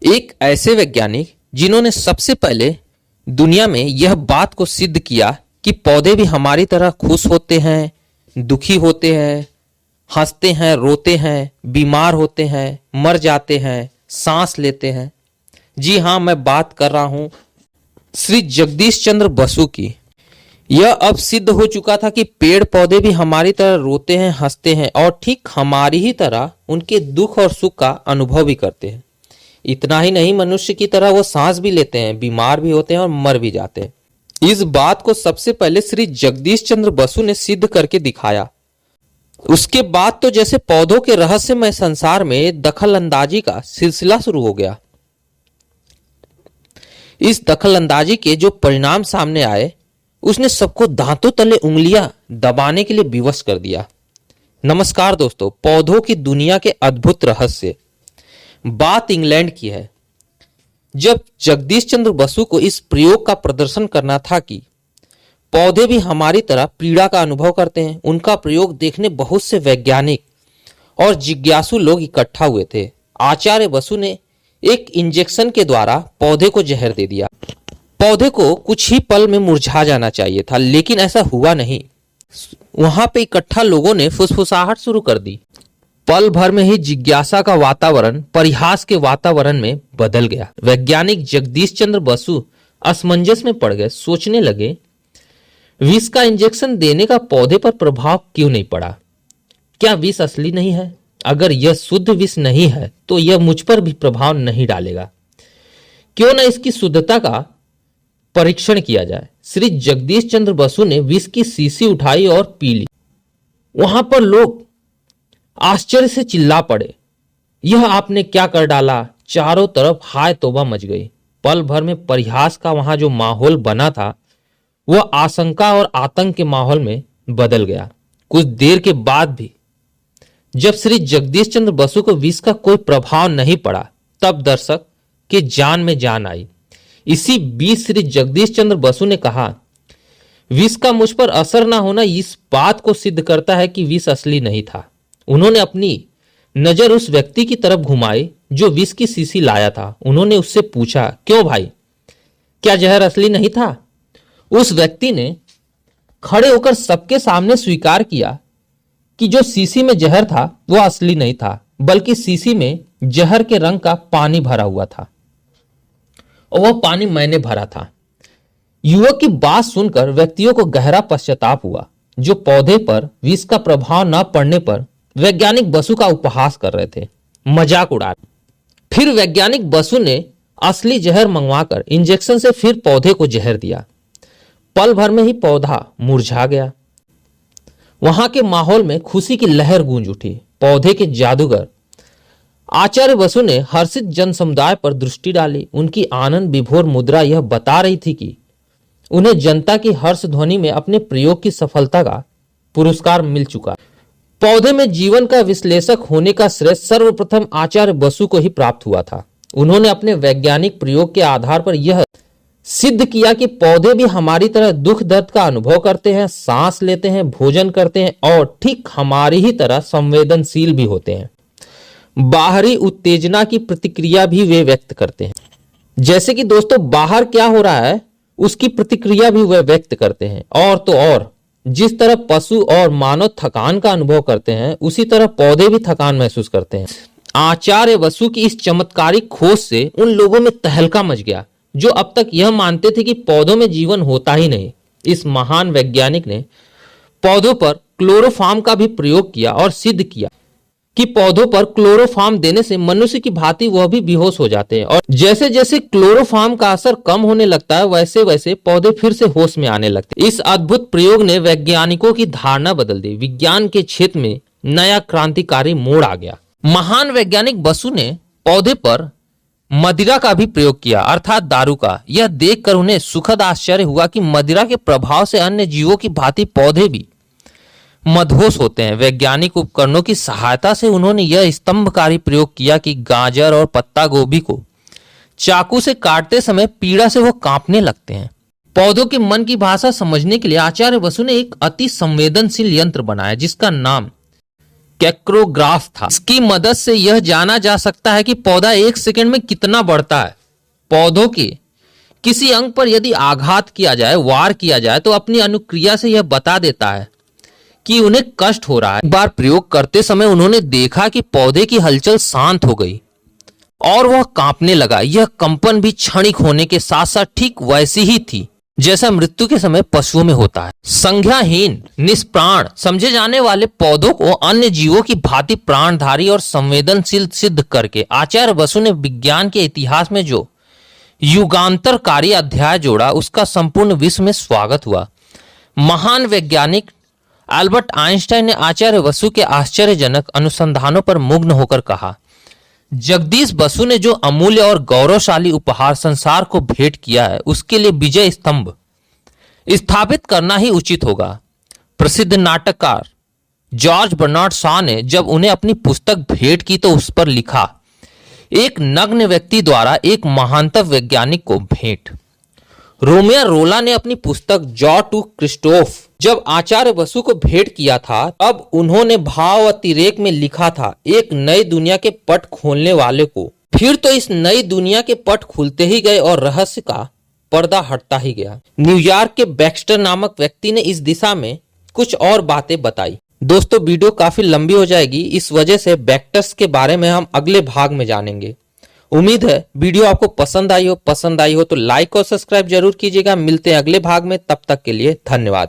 एक ऐसे वैज्ञानिक जिन्होंने सबसे पहले दुनिया में यह बात को सिद्ध किया कि पौधे भी हमारी तरह खुश होते हैं, दुखी होते हैं, हंसते हैं, रोते हैं, बीमार होते हैं, मर जाते हैं, सांस लेते हैं। जी हाँ, मैं बात कर रहा हूं श्री जगदीश चंद्र बसु की। यह अब सिद्ध हो चुका था कि पेड़ पौधे भी हमारी तरह रोते हैं, हंसते हैं और ठीक हमारी ही तरह उनके दुख और सुख का अनुभव भी करते हैं। इतना ही नहीं, मनुष्य की तरह वो सांस भी लेते हैं, बीमार भी होते हैं और मर भी जाते हैं। इस बात को सबसे पहले श्री जगदीश चंद्र बसु ने सिद्ध करके दिखाया। उसके बाद तो जैसे पौधों के रहस्यमय संसार में दखल अंदाजी का सिलसिला शुरू हो गया। इस दखल अंदाजी के जो परिणाम सामने आए, उसने सबको दांतों तले उंगलियां दबाने के लिए विवश कर दिया। नमस्कार दोस्तों, पौधों की दुनिया के अद्भुत रहस्य। बात इंग्लैंड की है। जब जगदीश चंद्र बसु को इस प्रयोग का प्रदर्शन करना था कि पौधे भी हमारी तरह पीड़ा का अनुभव करते हैं, उनका प्रयोग देखने बहुत से वैज्ञानिक और जिज्ञासु लोग इकट्ठा हुए थे। आचार्य बसु ने एक इंजेक्शन के द्वारा पौधे को जहर दे दिया। पौधे को कुछ ही पल में मुरझा जाना चाहिए था, लेकिन ऐसा हुआ नहीं। वहां पे इकट्ठा लोगों ने फुसफुसाहट शुरू कर दी। पल भर में ही जिज्ञासा का वातावरण परिहास के वातावरण में बदल गया। वैज्ञानिक जगदीश चंद्र बसु असमंजस में पड़ गए। सोचने लगे, विष का इंजेक्शन देने का पौधे पर प्रभाव क्यों नहीं पड़ा? क्या विष असली नहीं है? अगर यह शुद्ध विष नहीं है तो यह मुझ पर भी प्रभाव नहीं डालेगा। क्यों न इसकी शुद्धता का परीक्षण किया जाए। श्री जगदीश चंद्र बसु ने विष की शीशी उठाई और पी ली। वहां पर लोग आश्चर्य से चिल्ला पड़े, यह आपने क्या कर डाला? चारों तरफ हाय तौबा मच गई। पल भर में परिहास का वहां जो माहौल बना था, वह आशंका और आतंक के माहौल में बदल गया। कुछ देर के बाद भी जब श्री जगदीश चंद्र बसु को विष का कोई प्रभाव नहीं पड़ा, तब दर्शक के जान में जान आई। इसी बीच श्री जगदीश चंद्र बसु ने कहा, विष का मुझ पर असर ना होना इस बात को सिद्ध करता है कि विष असली नहीं था। उन्होंने अपनी नजर उस व्यक्ति की तरफ घुमाई जो विष की शीशी लाया था। उन्होंने उससे पूछा, क्यों भाई, क्या जहर असली नहीं था? उस व्यक्ति ने खड़े होकर सबके सामने स्वीकार किया कि जो शीशी में जहर था वह असली नहीं था, बल्कि शीशी में जहर के रंग का पानी भरा हुआ था और वह पानी मैंने भरा था। युवक की बात सुनकर व्यक्तियों को गहरा पश्चाताप हुआ, जो पौधे पर विष का प्रभाव न पड़ने पर वैज्ञानिक बसु का उपहास कर रहे थे, मजाक उड़ा रहे। फिर वैज्ञानिक बसु ने असली जहर मंगवाकर इंजेक्शन से फिर पौधे को जहर दिया। पल भर में ही पौधा मुरझा गया। वहां के माहौल में खुशी की लहर गूंज उठी। पौधे के जादूगर आचार्य बसु ने हर्षित जन समुदाय पर दृष्टि डाली। उनकी आनंद विभोर मुद्रा यह बता रही थी कि उन्हें जनता की हर्ष ध्वनि में अपने प्रयोग की सफलता का पुरस्कार मिल चुका। पौधे में जीवन का विश्लेषक होने का श्रेय सर्वप्रथम आचार्य बसु को ही प्राप्त हुआ था। उन्होंने अपने वैज्ञानिक प्रयोग के आधार पर यह सिद्ध किया कि पौधे भी हमारी तरह दुख दर्द का अनुभव करते हैं, सांस लेते हैं, भोजन करते हैं और ठीक हमारी ही तरह संवेदनशील भी होते हैं। बाहरी उत्तेजना की प्रतिक्रिया भी वे व्यक्त करते हैं। जैसे कि दोस्तों बाहर क्या हो रहा है उसकी प्रतिक्रिया भी वे व्यक्त करते हैं। और तो और जिस तरह पशु और मानव थकान का अनुभव करते हैं, उसी तरह पौधे भी थकान महसूस करते हैं। आचार्य बसु की इस चमत्कारिक खोज से उन लोगों में तहलका मच गया जो अब तक यह मानते थे कि पौधों में जीवन होता ही नहीं। इस महान वैज्ञानिक ने पौधों पर क्लोरोफॉर्म का भी प्रयोग किया और सिद्ध किया कि पौधों पर क्लोरोफॉर्म देने से मनुष्य की भांति वह भी बेहोश हो जाते हैं, और जैसे जैसे क्लोरोफॉर्म का असर कम होने लगता है, वैसे वैसे पौधे फिर से होश में आने लगते हैं। इस अद्भुत प्रयोग ने वैज्ञानिकों की धारणा बदल दी। विज्ञान के क्षेत्र में नया क्रांतिकारी मोड़ आ गया। महान वैज्ञानिक बसु ने पौधे पर मदिरा का भी प्रयोग किया, अर्थात दारू का। यह देखकर उन्हें सुखद आश्चर्य हुआ कि मदिरा के प्रभाव से अन्य जीवों की भांति पौधे भी मदहोश होते हैं। वैज्ञानिक उपकरणों की सहायता से उन्होंने यह स्तंभकारी प्रयोग किया कि गाजर और पत्ता गोभी को चाकू से काटते समय पीड़ा से वो कांपने लगते हैं। पौधों के मन की भाषा समझने के लिए आचार्य बसु ने एक अति संवेदनशील यंत्र बनाया जिसका नाम कैक्रोग्राफ था। इसकी मदद से यह जाना जा सकता है कि पौधा 1 सेकंड में कितना बढ़ता है। पौधों के किसी अंग पर यदि आघात किया जाए, वार किया जाए, तो अपनी अनुक्रिया से यह बता देता है कि उन्हें कष्ट हो रहा है। एक बार प्रयोग करते समय उन्होंने देखा कि पौधे की हलचल शांत हो गई और वह कांपने लगा। यह कंपन भी क्षणिक होने के साथ साथ ठीक वैसी ही थी जैसा मृत्यु के समय पशुओं में होता है। संज्ञाहीन, निष्प्राण समझे जाने वाले पौधों को अन्य जीवों की भांति प्राणधारी और संवेदनशील सिद्ध करके आचार्य बसु ने विज्ञान के इतिहास में जो युगांतरकारी अध्याय जोड़ा, उसका संपूर्ण विश्व में स्वागत हुआ। महान वैज्ञानिक अल्बर्ट आइंस्टाइन ने आचार्य बसु के आश्चर्यजनक अनुसंधानों पर मुग्ध होकर कहा, जगदीश बसु ने जो अमूल्य और गौरवशाली उपहार संसार को भेंट किया है, उसके लिए विजय स्तंभ स्थापित करना ही उचित होगा। प्रसिद्ध नाटककार जॉर्ज बर्नार्ड शॉ ने जब उन्हें अपनी पुस्तक भेंट की तो उस पर लिखा, एक नग्न व्यक्ति द्वारा एक महानतम वैज्ञानिक को भेंट। रोमियो रोला ने अपनी पुस्तक जॉ टू क्रिस्टोफ जब आचार्य बसु को भेंट किया था, तब उन्होंने भाव अतिरेक में लिखा था, एक नई दुनिया के पट खोलने वाले को। फिर तो इस नई दुनिया के पट खुलते ही गए और रहस्य का पर्दा हटता ही गया। न्यूयॉर्क के बैक्स्टर नामक व्यक्ति ने इस दिशा में कुछ और बातें बताई। दोस्तों, वीडियो काफी लंबी हो जाएगी, इस वजह से बैक्टर्स के बारे में हम अगले भाग में जानेंगे। उम्मीद है वीडियो आपको पसंद आई हो तो लाइक और सब्सक्राइब जरूर कीजिएगा। मिलते हैं अगले भाग में, तब तक के लिए धन्यवाद।